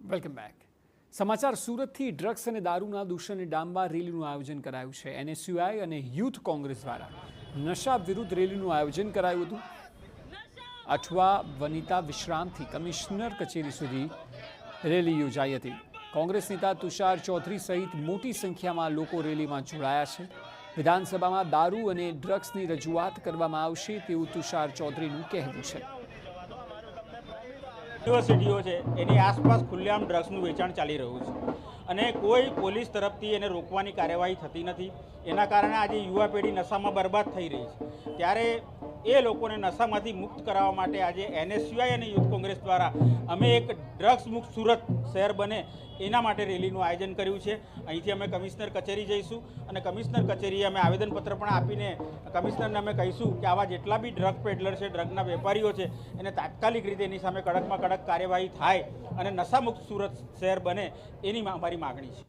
Welcome back. સમાચાર સુરતથી drugs અને દારૂના દૂષણને ડામવા રેલીનું આયોજન કરાયું છે. એનએસયુઆઈ અને યુથ કોંગ્રેસ દ્વારા નશા વિરુદ્ધ રેલીનું આયોજન કરાયું હતું. અઠવા વનિતા વિશ્રામથી કમિશનર કચેરી સુધી રેલી યોજાઈ હતી. કોંગ્રેસ નેતા તુષાર ચૌધરી સહિત મોટી સંખ્યામાં લોકો રેલીમાં જોડાયા છે. વિધાનસભામાં દારૂ અને ડ્રગ્સની રજૂઆત કરવામાં આવશે તેવું તુષાર ચૌધરીનું કહેવું છે. યુનિવર્સિટીઓ છે એની આસપાસ ખુલ્લેઆમ ડ્રગ્સનું વેચાણ ચાલી રહ્યું છે અને કોઈ પોલીસ તરફથી એને રોકવાની કાર્યવાહી થતી નથી. એના કારણે આજે યુવા પેઢી નશામાં બરબાદ થઈ રહી છે. ત્યારે એ લોકોને નશામાંથી મુક્ત કરાવવા માટે આજે એનએસયુઆઈ અને યુથ કોંગ્રેસ દ્વારા અમે એક ડ્રગ્સ મુક્ત સુરત શહેર બને એના માટે રેલીનું આયોજન કર્યું છે. અહીંથી અમે કમિશનર કચેરી જઈશું અને કમિશનર કચેરીએ અમે આવેદનપત્ર પણ આપીને કમિશનરને અમે કહીશું કે આવા જેટલા બી ડ્રગ પેડલર છે, ડ્રગના વેપારીઓ છે, એને તાત્કાલિક રીતે એની સામે કડકમાં કડક કાર્યવાહી થાય અને નશામુક્ત સુરત શહેર બને એની અમારી માગણી છે.